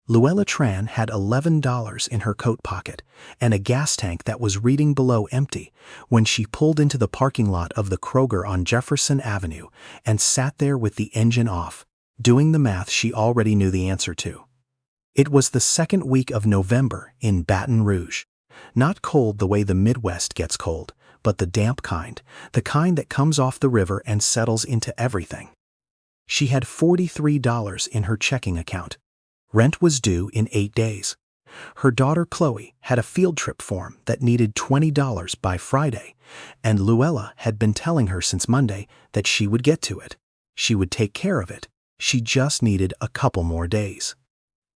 Luella Tran had $11 in her coat pocket and a gas tank that was reading below empty when she pulled into the parking lot of the Kroger on Jefferson Avenue and sat there with the engine off, doing the math she already knew the answer to. It was the second week of November in Baton Rouge. Not cold the way the Midwest gets cold, but the damp kind, the kind that comes off the river and settles into everything. She had $43 in her checking account. Rent was due in 8 days. Her daughter Chloe had a field trip form that needed $20 by Friday, and Luella had been telling her since Monday that she would get to it. She would take care of it. She just needed a couple more days.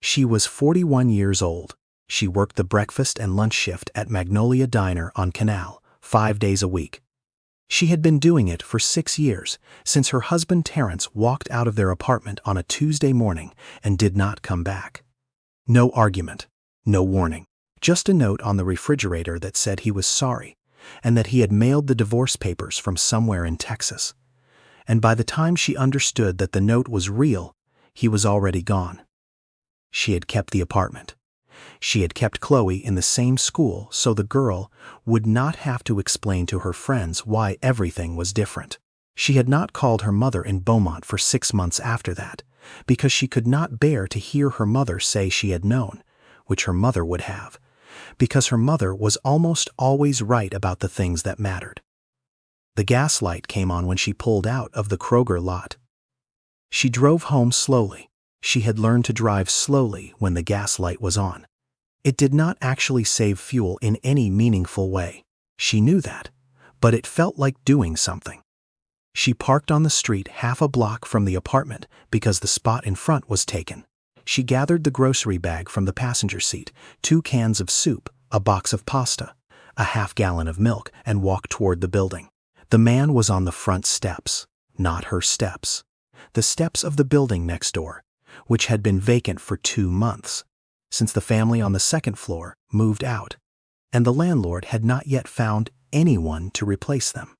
She was 41 years old. She worked the breakfast and lunch shift at Magnolia Diner on Canal, 5 days a week. She had been doing it for 6 years, since her husband Terrence walked out of their apartment on a Tuesday morning and did not come back. No argument, no warning, just a note on the refrigerator that said he was sorry and that he had mailed the divorce papers from somewhere in Texas. And by the time she understood that the note was real, he was already gone. She had kept the apartment. She had kept Chloe in the same school so the girl would not have to explain to her friends why everything was different. She had not called her mother in Beaumont for 6 months after that, because she could not bear to hear her mother say she had known, which her mother would have, because her mother was almost always right about the things that mattered. The gas light came on when she pulled out of the Kroger lot. She drove home slowly. She had learned to drive slowly when the gas light was on. It did not actually save fuel in any meaningful way. She knew that, but it felt like doing something. She parked on the street half a block from the apartment because the spot in front was taken. She gathered the grocery bag from the passenger seat, 2 cans of soup, a box of pasta, a half-gallon of milk, and walked toward the building. The man was on the front steps, not her steps. The steps of the building next door, which had been vacant for 2 months, since the family on the second floor moved out, and the landlord had not yet found anyone to replace them.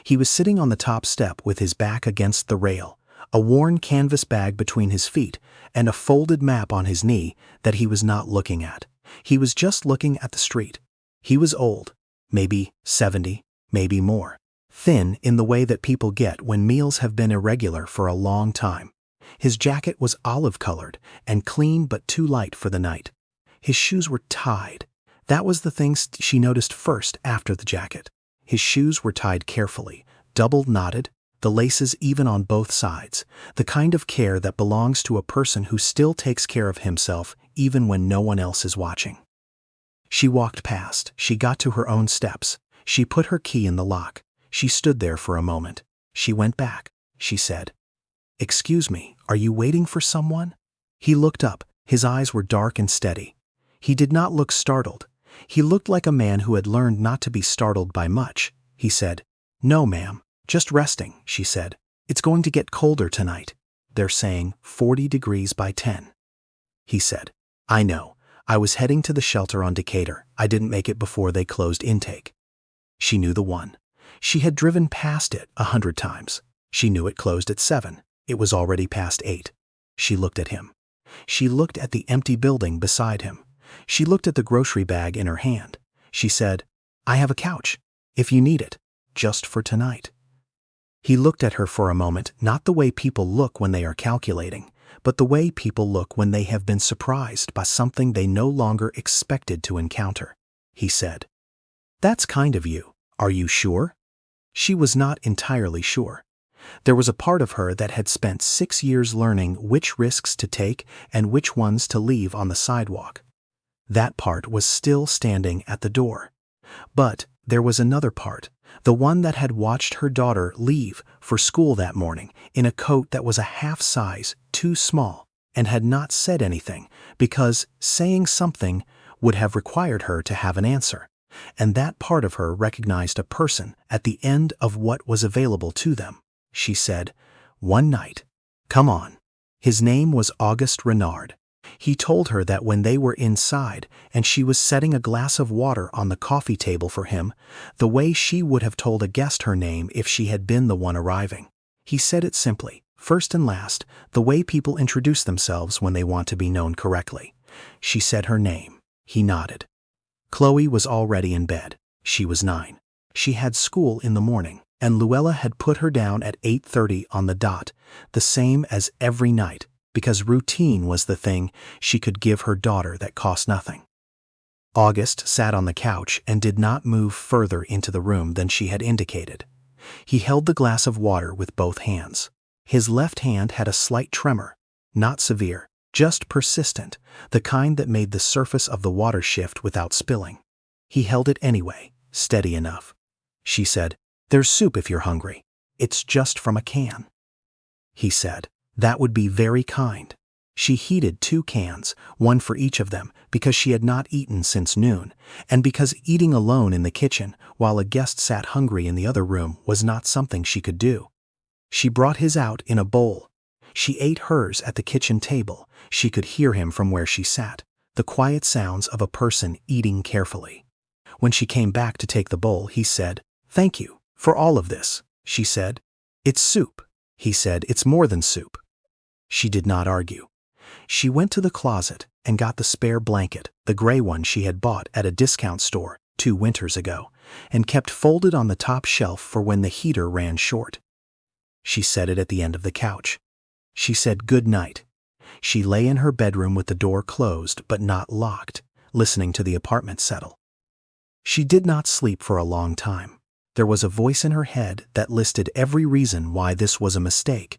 He was sitting on the top step with his back against the rail, a worn canvas bag between his feet, and a folded map on his knee that he was not looking at. He was just looking at the street. He was old, maybe 70, maybe more, thin in the way that people get when meals have been irregular for a long time. His jacket was olive-colored and clean but too light for the night. His shoes were tied. That was the thing she noticed first after the jacket. His shoes were tied carefully, double-knotted, the laces even on both sides, the kind of care that belongs to a person who still takes care of himself even when no one else is watching. She walked past. She got to her own steps. She put her key in the lock. She stood there for a moment. She went back. She said, "Excuse me, are you waiting for someone?" He looked up. His eyes were dark and steady. He did not look startled. He looked like a man who had learned not to be startled by much. He said, "No, ma'am, just resting," she said. "It's going to get colder tonight. They're saying 40 degrees by 10. He said, "I know. I was heading to the shelter on Decatur. I didn't make it before they closed intake." She knew the one. She had driven past it 100 times. She knew it closed at 7. It was already past 8. She looked at him. She looked at the empty building beside him. She looked at the grocery bag in her hand. She said, "I have a couch, if you need it, just for tonight." He looked at her for a moment, not the way people look when they are calculating, but the way people look when they have been surprised by something they no longer expected to encounter. He said, "That's kind of you. Are you sure?" She was not entirely sure. There was a part of her that had spent 6 years learning which risks to take and which ones to leave on the sidewalk. That part was still standing at the door. But there was another part, the one that had watched her daughter leave for school that morning in a coat that was a half size too small and had not said anything because saying something would have required her to have an answer. And that part of her recognized a person at the end of what was available to them. She said, "One night. Come on." His name was Auguste Renard. He told her that when they were inside and she was setting a glass of water on the coffee table for him, the way she would have told a guest her name if she had been the one arriving. He said it simply, first and last, the way people introduce themselves when they want to be known correctly. She said her name. He nodded. Chloe was already in bed. She was 9. She had school in the morning, and Luella had put her down at 8:30 on the dot, the same as every night, because routine was the thing she could give her daughter that cost nothing. August sat on the couch and did not move further into the room than she had indicated. He held the glass of water with both hands. His left hand had a slight tremor, not severe, just persistent, the kind that made the surface of the water shift without spilling. He held it anyway, steady enough. She said, "There's soup if you're hungry. It's just from a can." He said, "That would be very kind." She heated 2 cans, one for each of them, because she had not eaten since noon, and because eating alone in the kitchen while a guest sat hungry in the other room was not something she could do. She brought his out in a bowl. She ate hers at the kitchen table. She could hear him from where she sat, the quiet sounds of a person eating carefully. When she came back to take the bowl, he said, "Thank you for all of this," she said. "It's soup." He said, "It's more than soup." She did not argue. She went to the closet and got the spare blanket, the gray one she had bought at a discount store 2 winters ago, and kept folded on the top shelf for when the heater ran short. She set it at the end of the couch. She said good night. She lay in her bedroom with the door closed but not locked, listening to the apartment settle. She did not sleep for a long time. There was a voice in her head that listed every reason why this was a mistake,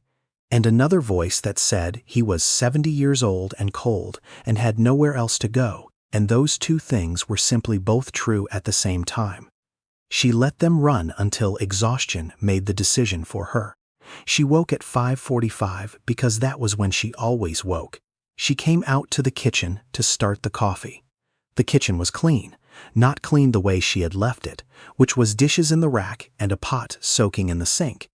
and another voice that said he was 70 years old and cold and had nowhere else to go, and those 2 things were simply both true at the same time. She let them run until exhaustion made the decision for her. She woke at 5:45 because that was when she always woke. She came out to the kitchen to start the coffee. The kitchen was clean, not clean the way she had left it, which was dishes in the rack and a pot soaking in the sink.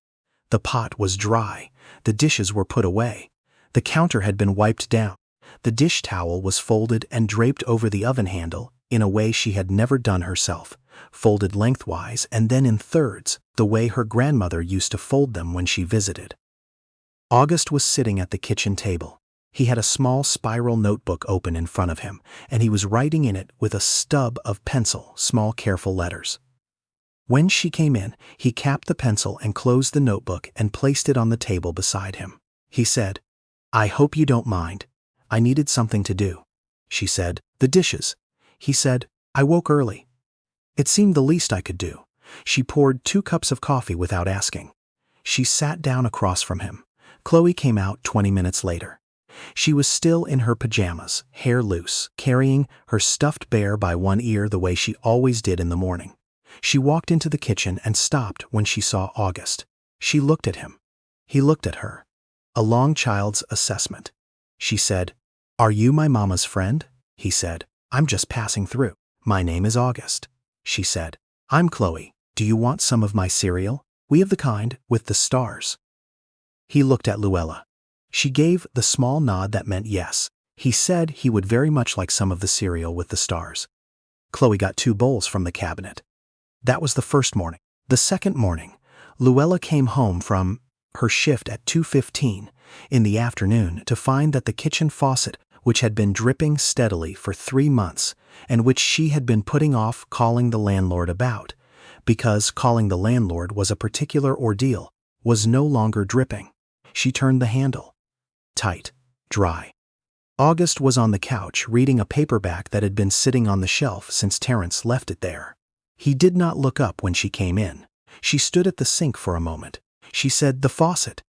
The pot was dry. The dishes were put away. The counter had been wiped down. The dish towel was folded and draped over the oven handle in a way she had never done herself, folded lengthwise and then in thirds, the way her grandmother used to fold them when she visited. August was sitting at the kitchen table. He had a small spiral notebook open in front of him, and he was writing in it with a stub of pencil, small careful letters. When she came in, he capped the pencil and closed the notebook and placed it on the table beside him. He said, "I hope you don't mind. I needed something to do." She said, "The dishes." He said, "I woke early." It seemed the least I could do. She poured 2 cups of coffee without asking. She sat down across from him. Chloe came out 20 minutes later. She was still in her pajamas, hair loose, carrying her stuffed bear by one ear the way she always did in the morning. She walked into the kitchen and stopped when she saw August. She looked at him. He looked at her. A long child's assessment. She said, "Are you my mama's friend?" He said, "I'm just passing through. My name is August." She said, "I'm Chloe. Do you want some of my cereal? We have the kind with the stars." He looked at Luella. She gave the small nod that meant yes. He said he would very much like some of the cereal with the stars. Chloe got 2 bowls from the cabinet. That was the first morning. The second morning, Luella came home from her shift at 2:15 in the afternoon to find that the kitchen faucet, which had been dripping steadily for 3 months and which she had been putting off calling the landlord about, because calling the landlord was a particular ordeal, was no longer dripping. She turned the handle. Tight, dry. August was on the couch reading a paperback that had been sitting on the shelf since Terence left it there. He did not look up when she came in. She stood at the sink for a moment. She said, "The faucet."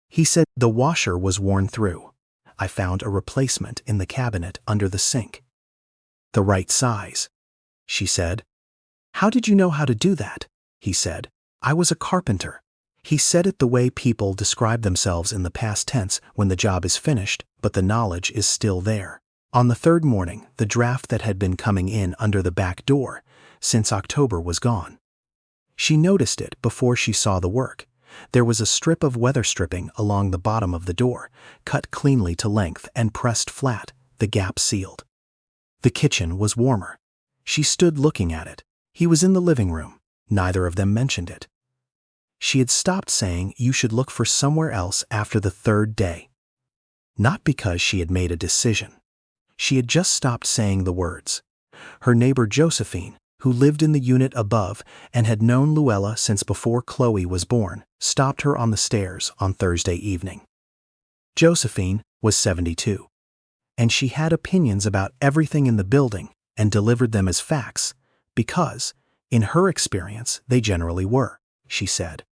He said, "The washer was worn through. I found a replacement in the cabinet under the sink." "The right size," she said. "How did you know how to do that?" He said, "I was a carpenter." He said it the way people describe themselves in the past tense when the job is finished, but the knowledge is still there. On the 3rd morning, the draft that had been coming in under the back door since October was gone. She noticed it before she saw the work. There was a strip of weather stripping along the bottom of the door, cut cleanly to length and pressed flat, the gap sealed. The kitchen was warmer. She stood looking at it. He was in the living room. Neither of them mentioned it. She had stopped saying you should look for somewhere else after the 3rd day. Not because she had made a decision. She had just stopped saying the words. Her neighbor Josephine, who lived in the unit above and had known Luella since before Chloe was born, stopped her on the stairs on Thursday evening. Josephine was 72, and she had opinions about everything in the building and delivered them as facts because, in her experience, they generally were, she said.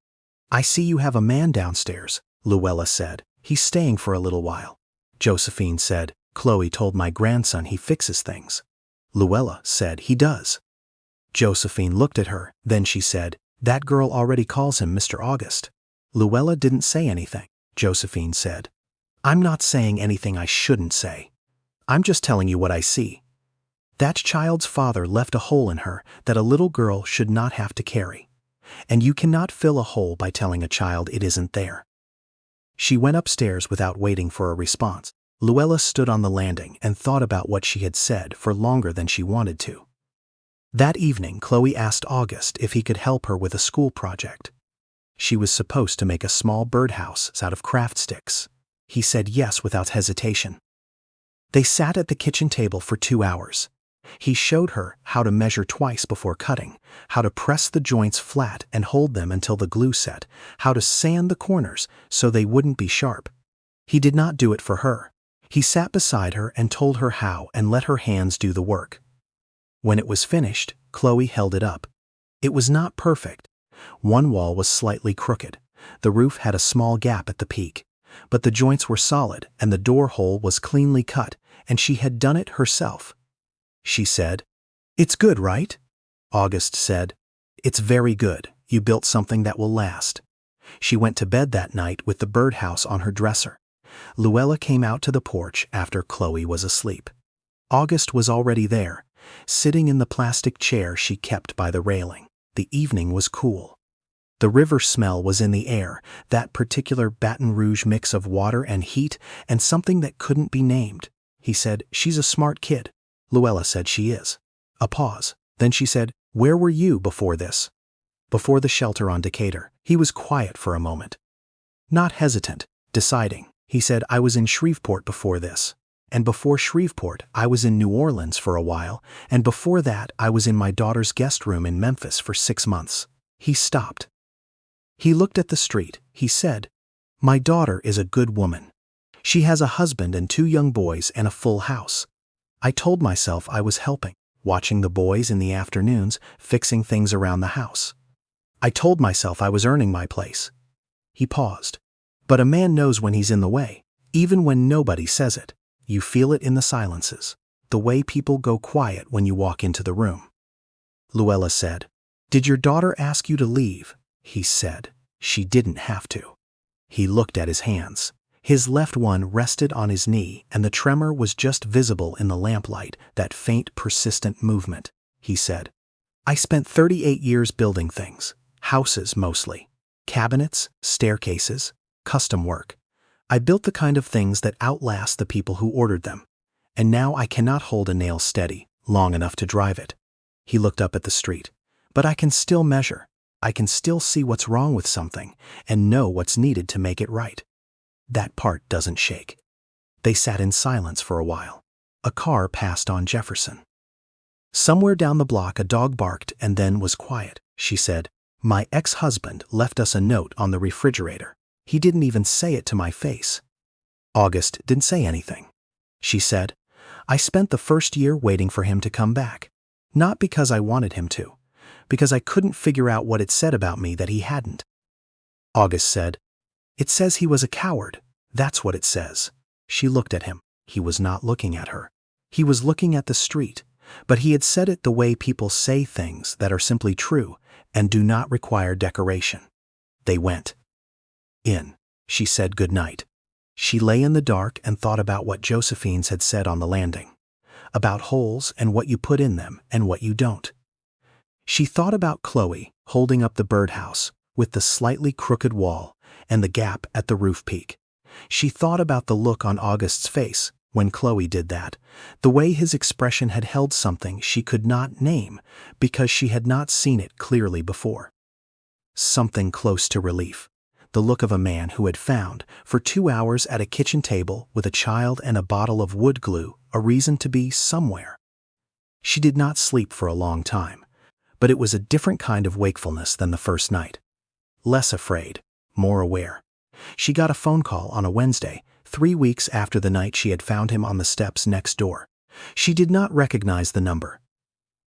"I see you have a man downstairs," Luella said. "He's staying for a little while." Josephine said, "Chloe told my grandson he fixes things." Luella said, "He does." Josephine looked at her, then she said, "That girl already calls him Mr. August." Luella didn't say anything. Josephine said, "I'm not saying anything I shouldn't say. I'm just telling you what I see. That child's father left a hole in her that a little girl should not have to carry. And you cannot fill a hole by telling a child it isn't there." She went upstairs without waiting for a response. Luella stood on the landing and thought about what she had said for longer than she wanted to. That evening, Chloe asked August if he could help her with a school project. She was supposed to make a small birdhouse out of craft sticks. He said yes without hesitation. They sat at the kitchen table for 2 hours. He showed her how to measure twice before cutting, how to press the joints flat and hold them until the glue set, how to sand the corners so they wouldn't be sharp. He did not do it for her. He sat beside her and told her how and let her hands do the work. When it was finished, Chloe held it up. It was not perfect. One wall was slightly crooked. The roof had a small gap at the peak. But the joints were solid and the door hole was cleanly cut, and she had done it herself. She said, "It's good, right?" August said, "It's very good. You built something that will last." She went to bed that night with the birdhouse on her dresser. Luella came out to the porch after Chloe was asleep. August was already there, sitting in the plastic chair she kept by the railing. The evening was cool. The river smell was in the air, that particular Baton Rouge mix of water and heat and something that couldn't be named. He said, "She's a smart kid." Luella said, "She is." A pause. Then she said, "Where were you before this?" "Before the shelter on Decatur." He was quiet for a moment. Not hesitant, deciding. He said, "I was in Shreveport before this. And before Shreveport, I was in New Orleans for a while, and before that, I was in my daughter's guest room in Memphis for 6 months. He stopped. He looked at the street. He said, "My daughter is a good woman. She has a husband and 2 young boys and a full house. I told myself I was helping, watching the boys in the afternoons, fixing things around the house. I told myself I was earning my place." He paused. "But a man knows when he's in the way, even when nobody says it. You feel it in the silences, the way people go quiet when you walk into the room." Luella said, "Did your daughter ask you to leave?" He said, "She didn't have to." He looked at his hands. His left one rested on his knee, and the tremor was just visible in the lamplight, that faint, persistent movement. He said, "I spent 38 years building things, houses mostly, cabinets, staircases, custom work. I built the kind of things that outlast the people who ordered them, and now I cannot hold a nail steady, long enough to drive it." He looked up at the street. "But I can still measure. I can still see what's wrong with something and know what's needed to make it right. That part doesn't shake." They sat in silence for a while. A car passed on Jefferson. Somewhere down the block a dog barked and then was quiet. She said, "My ex-husband left us a note on the refrigerator. He didn't even say it to my face." August didn't say anything. She said, "I spent the first year waiting for him to come back. Not because I wanted him to, because I couldn't figure out what it said about me that he hadn't." August said, "It says he was a coward. That's what it says." She looked at him. He was not looking at her. He was looking at the street, but he had said it the way people say things that are simply true and do not require decoration. They went in. She said good night. She lay in the dark and thought about what Josephine's had said on the landing, about holes and what you put in them and what you don't. She thought about Chloe holding up the birdhouse with the slightly crooked wall and the gap at the roof peak. She thought about the look on August's face when Chloe did that, the way his expression had held something she could not name because she had not seen it clearly before. Something close to relief. The look of a man who had found, for 2 hours at a kitchen table with a child and a bottle of wood glue, a reason to be somewhere. She did not sleep for a long time, but it was a different kind of wakefulness than the first night. Less afraid, more aware. She got a phone call on a Wednesday, 3 weeks after the night she had found him on the steps next door. She did not recognize the number.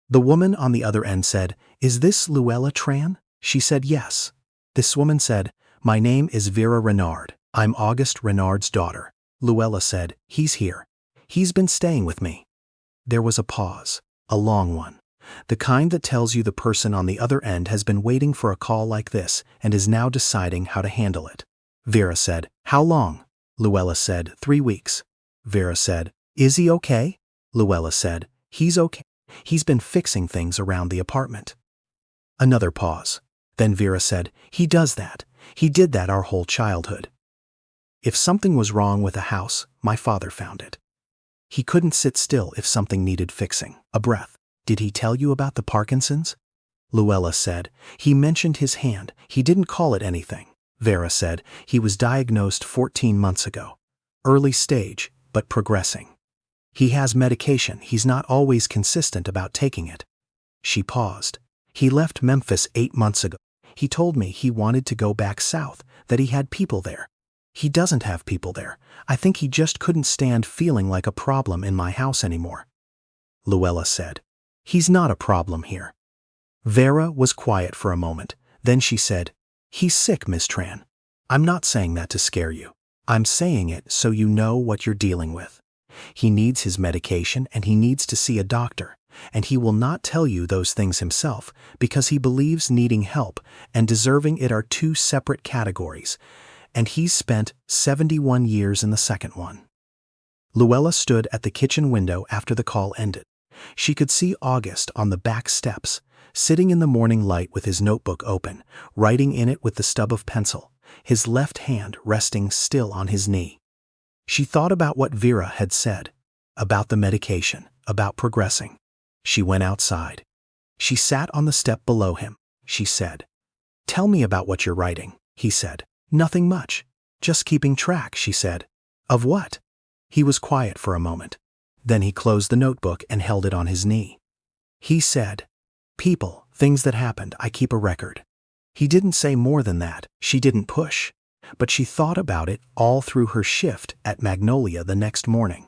The woman on the other end said, "Is this Luella Tran?" She said yes. This woman said, "My name is Vera Renard. I'm August Renard's daughter." Luella said, "He's here. He's been staying with me." There was a pause, a long one. The kind that tells you the person on the other end has been waiting for a call like this and is now deciding how to handle it. Vera said, "How long?" Luella said, 3 weeks. Vera said, "Is he okay?" Luella said, "He's okay. He's been fixing things around the apartment." Another pause. Then Vera said, "He does that. He did that our whole childhood. If something was wrong with a house, my father found it. He couldn't sit still if something needed fixing." A breath. "Did he tell you about the Parkinson's?" Luella said, "He mentioned his hand. He didn't call it anything." Vera said, "He was diagnosed 14 months ago. Early stage, but progressing. He has medication. He's not always consistent about taking it." She paused. "He left Memphis 8 months ago. He told me he wanted to go back south, that he had people there. He doesn't have people there. I think he just couldn't stand feeling like a problem in my house anymore." Luella said, "He's not a problem here." Vera was quiet for a moment. Then she said, "He's sick, Miss Tran. I'm not saying that to scare you. I'm saying it so you know what you're dealing with. He needs his medication and he needs to see a doctor, and he will not tell you those things himself because he believes needing help and deserving it are 2 separate categories, and he's spent 71 years in the second one." Luella stood at the kitchen window after the call ended. She could see August on the back steps, sitting in the morning light with his notebook open, writing in it with the stub of pencil, his left hand resting still on his knee. She thought about what Vera had said, about the medication, about progressing. She went outside. She sat on the step below him. She said, "Tell me about what you're writing," he said. "Nothing much. Just keeping track," she said. "Of what?" He was quiet for a moment. Then he closed the notebook and held it on his knee. He said, "People, things that happened, I keep a record." He didn't say more than that. She didn't push. But she thought about it all through her shift at Magnolia the next morning.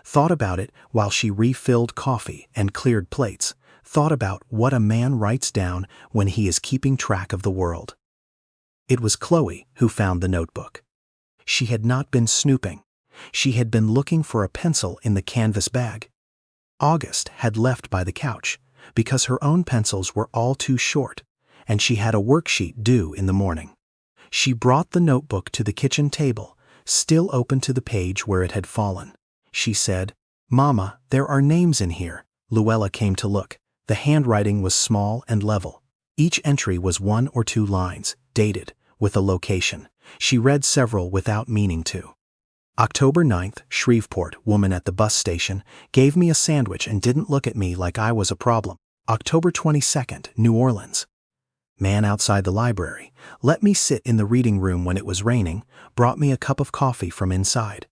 Thought about it while she refilled coffee and cleared plates. Thought about what a man writes down when he is keeping track of the world. It was Chloe who found the notebook. She had not been snooping. She had been looking for a pencil in the canvas bag. August had left by the couch because her own pencils were all too short, and she had a worksheet due in the morning. She brought the notebook to the kitchen table, still open to the page where it had fallen. She said, "Mama, there are names in here." Luella came to look. The handwriting was small and level. Each entry was 1 or 2 lines, dated, with a location. She read several without meaning to. October 9th, Shreveport, woman at the bus station, gave me a sandwich and didn't look at me like I was a problem. October 22nd, New Orleans. Man outside the library, let me sit in the reading room when it was raining, brought me a cup of coffee from inside.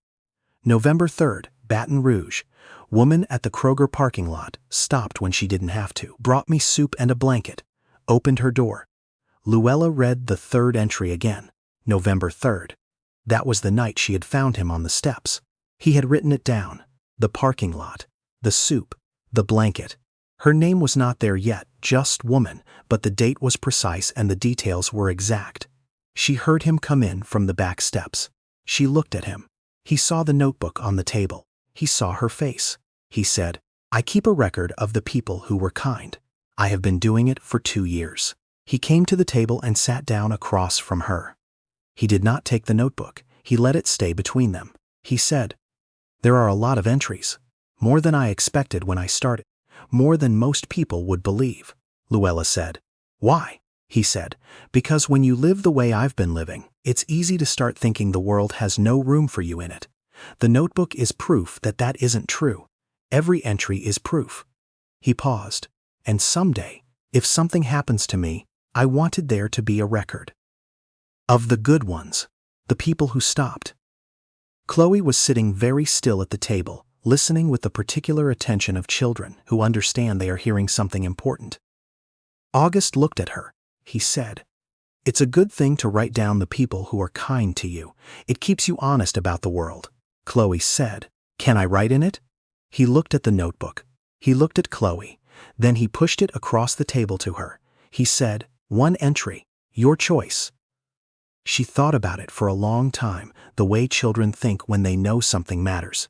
November 3rd, Baton Rouge. Woman at the Kroger parking lot, stopped when she didn't have to, brought me soup and a blanket, opened her door. Luella read the 3rd entry again, November 3rd. That was the night she had found him on the steps. He had written it down, the parking lot, the soup, the blanket. Her name was not there yet, just woman, but the date was precise and the details were exact. She heard him come in from the back steps. She looked at him. He saw the notebook on the table. He saw her face. He said, "I keep a record of the people who were kind. I have been doing it for 2 years." He came to the table and sat down across from her. He did not take the notebook. He let it stay between them. He said, "There are a lot of entries. More than I expected when I started. More than most people would believe." Luella said, "Why?" He said, "Because when you live the way I've been living, it's easy to start thinking the world has no room for you in it. The notebook is proof that that isn't true. Every entry is proof." He paused. "And someday, if something happens to me, I wanted there to be a record. Of the good ones, the people who stopped." Chloe was sitting very still at the table, listening with the particular attention of children who understand they are hearing something important. August looked at her. He said, "It's a good thing to write down the people who are kind to you. It keeps you honest about the world." Chloe said, "Can I write in it?" He looked at the notebook. He looked at Chloe. Then he pushed it across the table to her. He said, "One entry. Your choice." She thought about it for a long time, the way children think when they know something matters.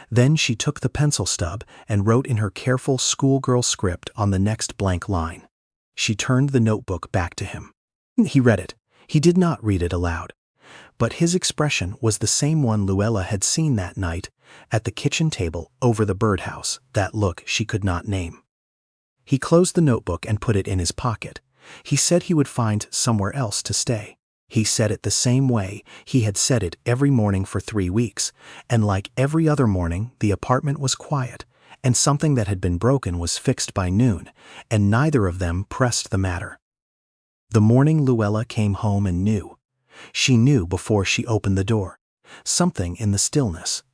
Then she took the pencil stub and wrote in her careful schoolgirl script on the next blank line. She turned the notebook back to him. He read it. He did not read it aloud. But his expression was the same one Luella had seen that night at the kitchen table over the birdhouse, that look she could not name. He closed the notebook and put it in his pocket. He said he would find somewhere else to stay. He said it the same way he had said it every morning for 3 weeks, and like every other morning, the apartment was quiet, and something that had been broken was fixed by noon, and neither of them pressed the matter. The morning Luella came home and knew. She knew before she opened the door. Something in the stillness.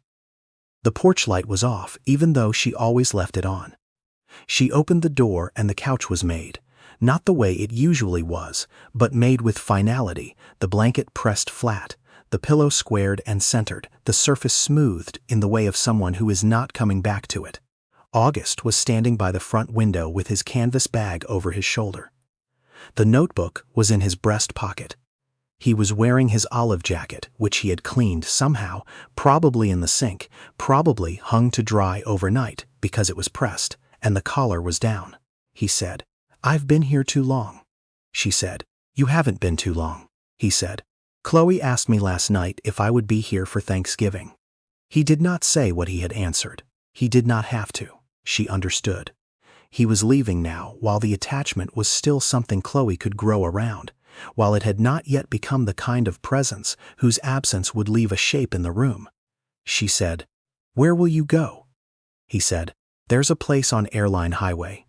The porch light was off, even though she always left it on. She opened the door and the couch was made. Not the way it usually was, but made with finality, the blanket pressed flat, the pillow squared and centered, the surface smoothed in the way of someone who is not coming back to it. August was standing by the front window with his canvas bag over his shoulder. The notebook was in his breast pocket. He was wearing his olive jacket, which he had cleaned somehow, probably in the sink, probably hung to dry overnight because it was pressed, and the collar was down. He said, "I've been here too long." She said, "You haven't been too long." He said, "Chloe asked me last night if I would be here for Thanksgiving." He did not say what he had answered. He did not have to. She understood. He was leaving now while the attachment was still something Chloe could grow around, while it had not yet become the kind of presence whose absence would leave a shape in the room. She said, "Where will you go?" He said, "There's a place on Airline Highway.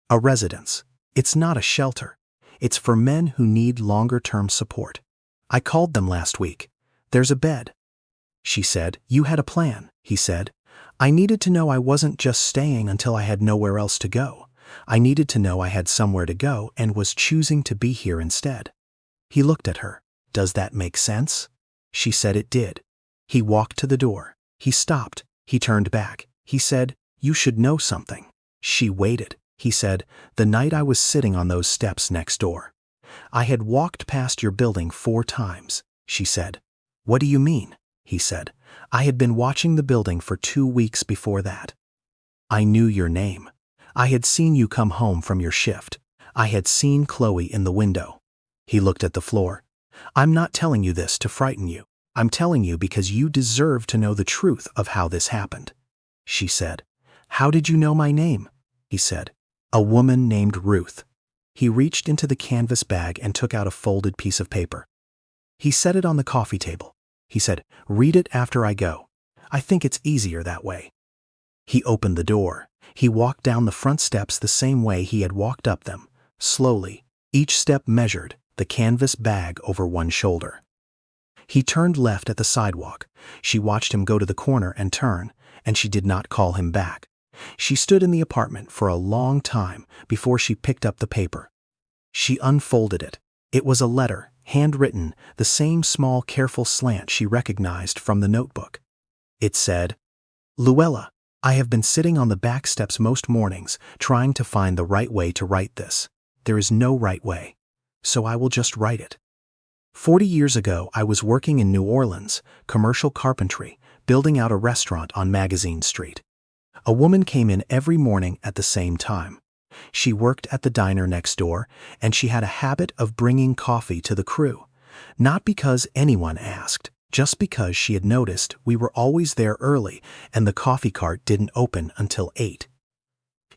A residence. It's not a shelter. It's for men who need longer-term support. I called them last week. There's a bed." She said, "You had a plan," he said. "I needed to know I wasn't just staying until I had nowhere else to go. I needed to know I had somewhere to go and was choosing to be here instead." He looked at her. "Does that make sense?" She said it did. He walked to the door. He stopped. He turned back. He said, "You should know something." She waited. He said, "The night I was sitting on those steps next door. I had walked past your building 4 times. She said, "What do you mean?" He said, "I had been watching the building for 2 weeks before that. I knew your name. I had seen you come home from your shift. I had seen Chloe in the window." He looked at the floor. "I'm not telling you this to frighten you. I'm telling you because you deserve to know the truth of how this happened." She said, "How did you know my name?" He said, "A woman named Ruth." He reached into the canvas bag and took out a folded piece of paper. He set it on the coffee table. He said, "Read it after I go. I think it's easier that way." He opened the door. He walked down the front steps the same way he had walked up them, slowly, each step measured, the canvas bag over one shoulder. He turned left at the sidewalk. She watched him go to the corner and turn, and she did not call him back. She stood in the apartment for a long time before she picked up the paper. She unfolded it. It was a letter, handwritten, the same small, careful slant she recognized from the notebook. It said, "Luella, I have been sitting on the back steps most mornings trying to find the right way to write this. There is no right way, so I will just write it. 40 years ago, I was working in New Orleans, commercial carpentry, building out a restaurant on Magazine Street. A woman came in every morning at the same time. She worked at the diner next door, and she had a habit of bringing coffee to the crew, not because anyone asked, just because she had noticed we were always there early and the coffee cart didn't open until 8.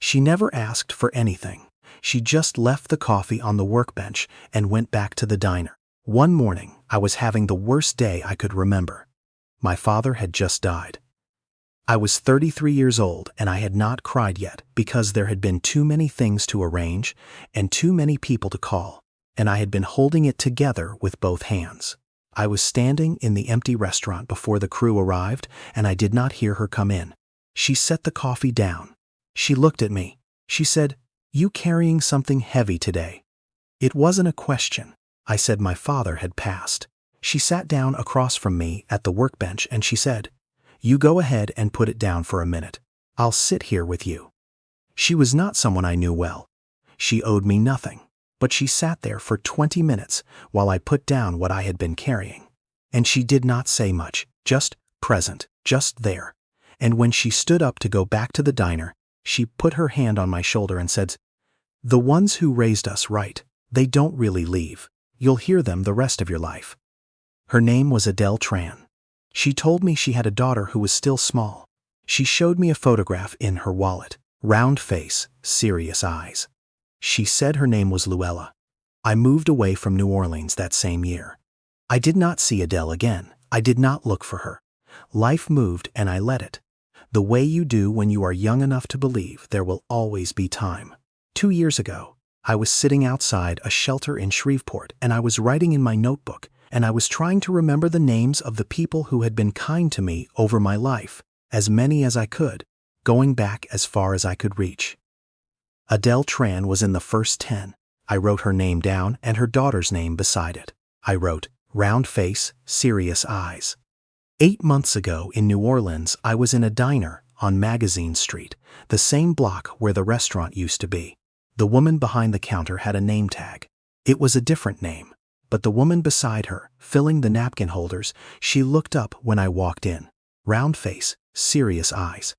She never asked for anything. She just left the coffee on the workbench and went back to the diner. One morning, I was having the worst day I could remember. My father had just died. I was 33 years old and I had not cried yet because there had been too many things to arrange and too many people to call, and I had been holding it together with both hands. I was standing in the empty restaurant before the crew arrived and I did not hear her come in. She set the coffee down. She looked at me. She said, "You carrying something heavy today?" It wasn't a question. I said my father had passed. She sat down across from me at the workbench and she said, "You go ahead and put it down for a minute. I'll sit here with you." She was not someone I knew well. She owed me nothing, but she sat there for 20 minutes while I put down what I had been carrying. And she did not say much, just present, just there. And when she stood up to go back to the diner, she put her hand on my shoulder and said, "The ones who raised us right, they don't really leave. You'll hear them the rest of your life." Her name was Luella Tran. She told me she had a daughter who was still small. She showed me a photograph in her wallet. Round face, serious eyes. She said her name was Luella. I moved away from New Orleans that same year. I did not see Adele again. I did not look for her. Life moved and I let it. The way you do when you are young enough to believe there will always be time. 2 years ago, I was sitting outside a shelter in Shreveport and I was writing in my notebook and I was trying to remember the names of the people who had been kind to me over my life, as many as I could, going back as far as I could reach. Luella Tran was in the first 10. I wrote her name down and her daughter's name beside it. I wrote, round face, serious eyes. 8 months ago in New Orleans, I was in a diner on Magazine Street, the same block where the restaurant used to be. The woman behind the counter had a name tag. It was a different name, but the woman beside her, filling the napkin holders, she looked up when I walked in. Round face, serious eyes.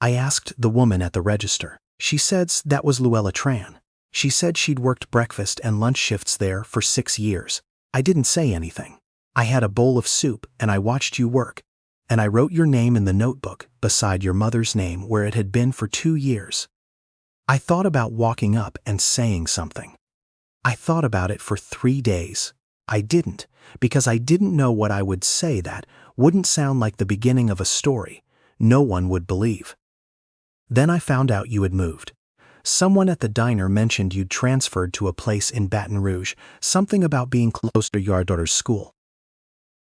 I asked the woman at the register. She said that was Luella Tran. She said she'd worked breakfast and lunch shifts there for 6 years. I didn't say anything. I had a bowl of soup and I watched you work. And I wrote your name in the notebook beside your mother's name where it had been for 2 years. I thought about walking up and saying something. I thought about it for 3 days. I didn't, because I didn't know what I would say that wouldn't sound like the beginning of a story no one would believe. Then I found out you had moved. Someone at the diner mentioned you'd transferred to a place in Baton Rouge, something about being close to your daughter's school.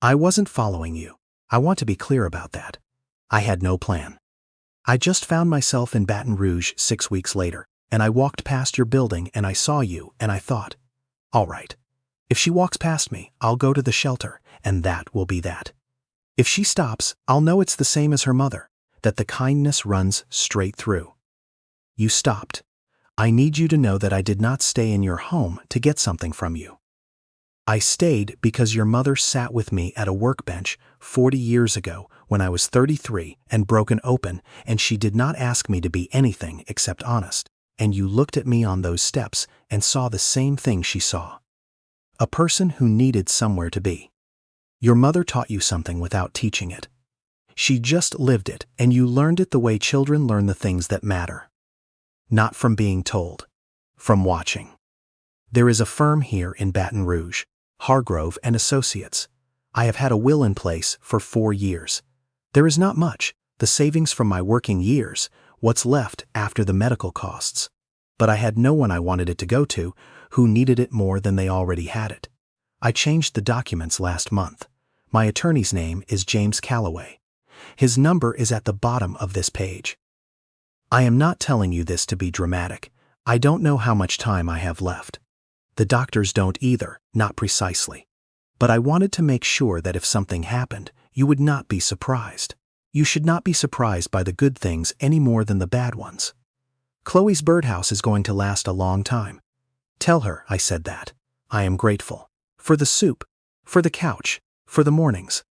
I wasn't following you. I want to be clear about that. I had no plan. I just found myself in Baton Rouge 6 weeks later, and I walked past your building and I saw you and I thought, all right, if she walks past me, I'll go to the shelter and that will be that. If she stops, I'll know it's the same as her mother, that the kindness runs straight through. You stopped. I need you to know that I did not stay in your home to get something from you. I stayed because your mother sat with me at a workbench 40 years ago when I was 33 and broken open, and she did not ask me to be anything except honest. And you looked at me on those steps and saw the same thing she saw. A person who needed somewhere to be. Your mother taught you something without teaching it. She just lived it, and you learned it the way children learn the things that matter. Not from being told, from watching. There is a firm here in Baton Rouge, Hargrove and Associates. I have had a will in place for 4 years. There is not much, the savings from my working years, what's left after the medical costs. But I had no one I wanted it to go to who needed it more than they already had it. I changed the documents last month. My attorney's name is James Calloway. His number is at the bottom of this page. I am not telling you this to be dramatic. I don't know how much time I have left. The doctors don't either, not precisely. But I wanted to make sure that if something happened, you would not be surprised. You should not be surprised by the good things any more than the bad ones. Chloe's birdhouse is going to last a long time. Tell her I said that. I am grateful. For the soup, for the couch, for the mornings.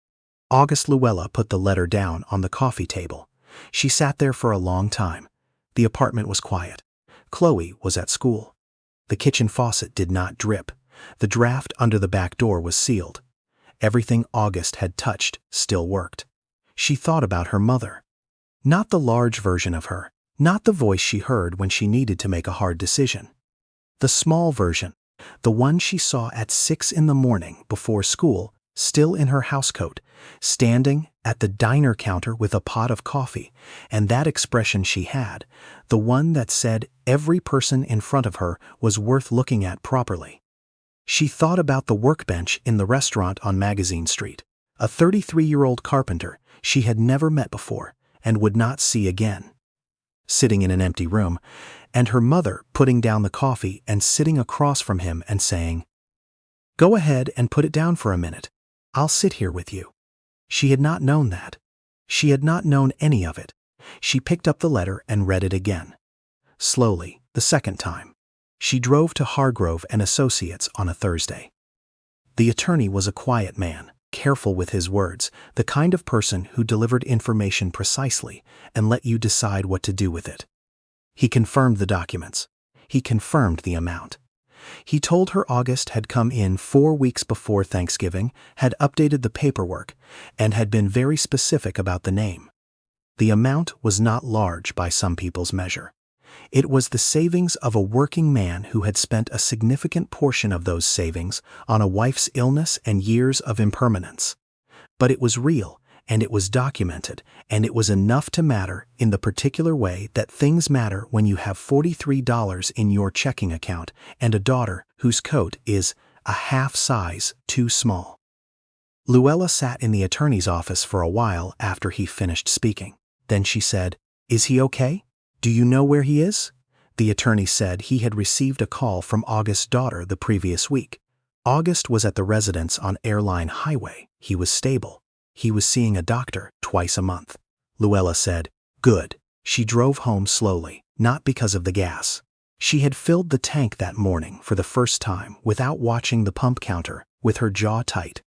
August. Luella put the letter down on the coffee table. She sat there for a long time. The apartment was quiet. Chloe was at school. The kitchen faucet did not drip. The draft under the back door was sealed. Everything August had touched still worked. She thought about her mother. Not the large version of her, not the voice she heard when she needed to make a hard decision. The small version, the one she saw at 6 in the morning before school, still in her housecoat, standing at the diner counter with a pot of coffee, and that expression she had, the one that said every person in front of her was worth looking at properly. She thought about the workbench in the restaurant on Magazine Street, a 33-year-old carpenter she had never met before, and would not see again. Sitting in an empty room, and her mother putting down the coffee and sitting across from him and saying, "Go ahead and put it down for a minute. I'll sit here with you." She had not known that. She had not known any of it. She picked up the letter and read it again. Slowly, the second time. She drove to Hargrove and Associates on a Thursday. The attorney was a quiet man, careful with his words, the kind of person who delivered information precisely and let you decide what to do with it. He confirmed the documents. He confirmed the amount. He told her August had come in 4 weeks before Thanksgiving, had updated the paperwork, and had been very specific about the name. The amount was not large by some people's measure. It was the savings of a working man who had spent a significant portion of those savings on a wife's illness and years of impermanence. But it was real, and it was documented, and it was enough to matter in the particular way that things matter when you have $43 in your checking account and a daughter whose coat is a half size too small. Luella sat in the attorney's office for a while after he finished speaking. Then she said, "Is he okay? Do you know where he is?" The attorney said he had received a call from August's daughter the previous week. August was at the residence on Airline Highway. He was stable. He was seeing a doctor twice a month. Luella said, "Good." She drove home slowly, not because of the gas. She had filled the tank that morning for the first time without watching the pump counter, with her jaw tight.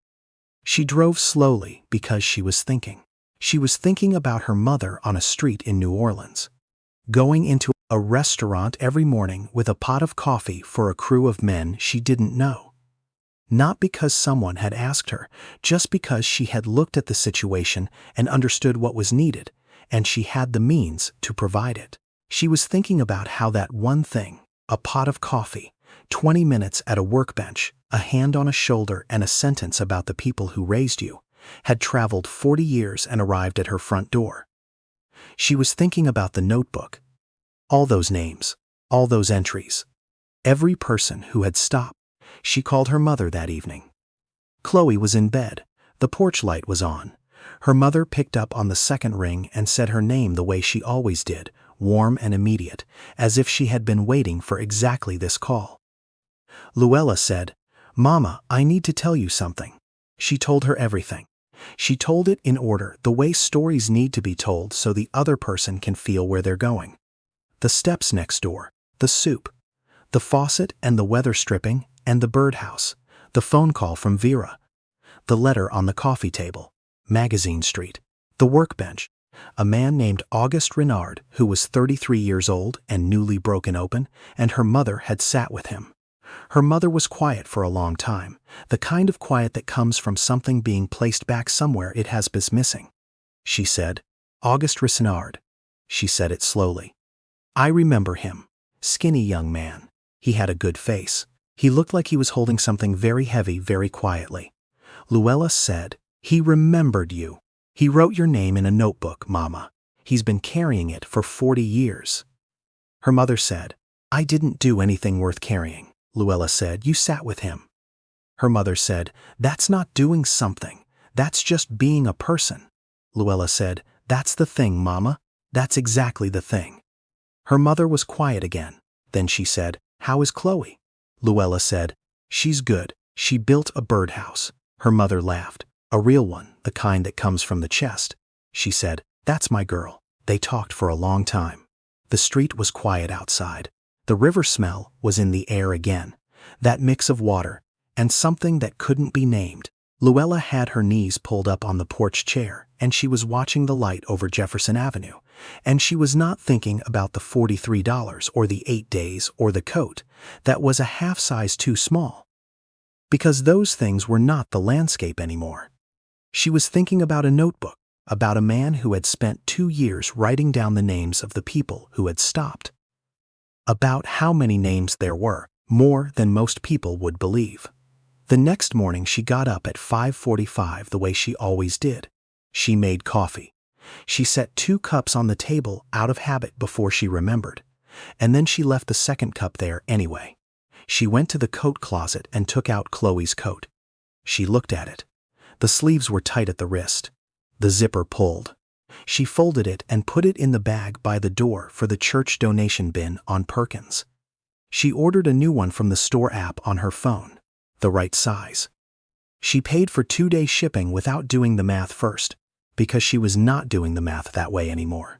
She drove slowly because she was thinking. She was thinking about her mother on a street in New Orleans. Going into a restaurant every morning with a pot of coffee for a crew of men she didn't know. Not because someone had asked her, just because she had looked at the situation and understood what was needed, and she had the means to provide it. She was thinking about how that one thing, a pot of coffee, 20 minutes at a workbench, a hand on a shoulder and a sentence about the people who raised you, had traveled 40 years and arrived at her front door. She was thinking about the notebook. All those names, all those entries. Every person who had stopped. She called her mother that evening. Chloe was in bed. The porch light was on. Her mother picked up on the second ring and said her name the way she always did, warm and immediate, as if she had been waiting for exactly this call. Luella said, "Mama, I need to tell you something." She told her everything. She told it in order, the way stories need to be told so the other person can feel where they're going. The steps next door, the soup, the faucet and the weather stripping and the birdhouse, the phone call from Vera, the letter on the coffee table, Magazine Street, the workbench, a man named Auguste Renard who was 33 years old and newly broken open, and her mother had sat with him. Her mother was quiet for a long time, the kind of quiet that comes from something being placed back somewhere it has been missing. She said, "Auguste Renard." She said it slowly. "I remember him. Skinny young man. He had a good face. He looked like he was holding something very heavy very quietly." Luella said, "He remembered you. He wrote your name in a notebook, Mama. He's been carrying it for 40 years. Her mother said, "I didn't do anything worth carrying." Luella said, "You sat with him." Her mother said, "That's not doing something. That's just being a person." Luella said, "That's the thing, Mama. That's exactly the thing." Her mother was quiet again. Then she said, "How is Chloe?" Luella said, "She's good. She built a birdhouse." Her mother laughed. "A real one, the kind that comes from the chest." She said, "That's my girl." They talked for a long time. The street was quiet outside. The river smell was in the air again, that mix of water and something that couldn't be named. Luella had her knees pulled up on the porch chair, and she was watching the light over Jefferson Avenue, and she was not thinking about the $43 or the 8 days or the coat that was a half size too small, because those things were not the landscape anymore. She was thinking about a notebook, about a man who had spent 2 years writing down the names of the people who had stopped. About how many names there were, more than most people would believe. The next morning she got up at 5:45 the way she always did. She made coffee. She set 2 cups on the table out of habit before she remembered, and then she left the second cup there anyway. She went to the coat closet and took out Chloe's coat. She looked at it. The sleeves were tight at the wrist. The zipper pulled. She folded it and put it in the bag by the door for the church donation bin on Perkins. She ordered a new one from the store app on her phone, the right size. She paid for 2-day shipping without doing the math first, because she was not doing the math that way anymore.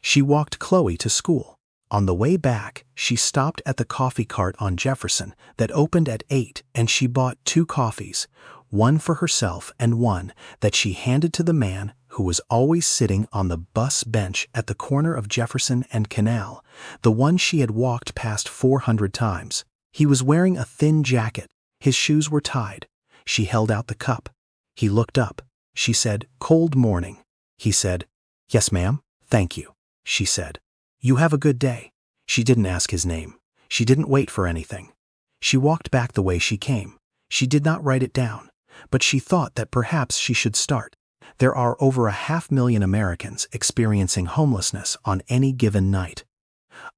She walked Chloe to school. On the way back, she stopped at the coffee cart on Jefferson that opened at 8, and she bought 2 coffees, one for herself and one that she handed to the man who was always sitting on the bus bench at the corner of Jefferson and Canal, the one she had walked past 400 times. He was wearing a thin jacket. His shoes were tied. She held out the cup. He looked up. She said, "Cold morning." He said, "Yes, ma'am, thank you." She said, "You have a good day." She didn't ask his name. She didn't wait for anything. She walked back the way she came. She did not write it down, but she thought that perhaps she should start. There are over 500,000 Americans experiencing homelessness on any given night.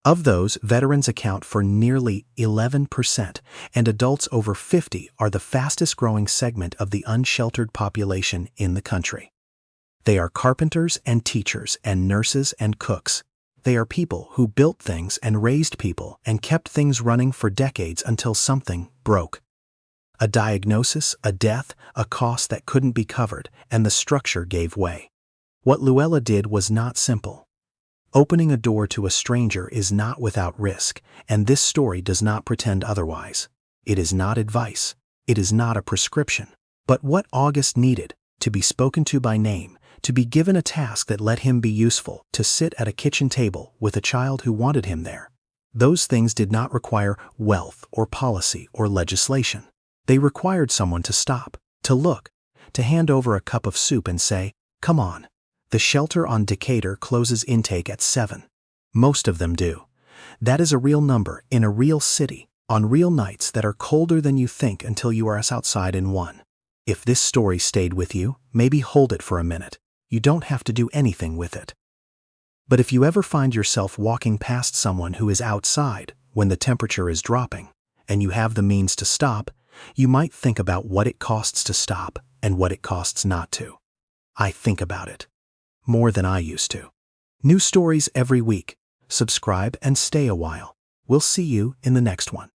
Of those, veterans account for nearly 11%, and adults over 50 are the fastest growing segment of the unsheltered population in the country. They are carpenters and teachers and nurses and cooks. They are people who built things and raised people and kept things running for decades until something broke. A diagnosis, a death, a cost that couldn't be covered, and the structure gave way. What Luella did was not simple. Opening a door to a stranger is not without risk, and this story does not pretend otherwise. It is not advice. It is not a prescription. But what August needed, to be spoken to by name, to be given a task that let him be useful, to sit at a kitchen table with a child who wanted him there. Those things did not require wealth or policy or legislation. They required someone to stop, to look, to hand over a cup of soup and say, "Come on." The shelter on Decatur closes intake at 7. Most of them do. That is a real number in a real city, on real nights that are colder than you think until you are outside in one. If this story stayed with you, maybe hold it for a minute. You don't have to do anything with it. But if you ever find yourself walking past someone who is outside when the temperature is dropping, and you have the means to stop, you might think about what it costs to stop and what it costs not to. I think about it. More than I used to. New stories every week. Subscribe and stay a while. We'll see you in the next one.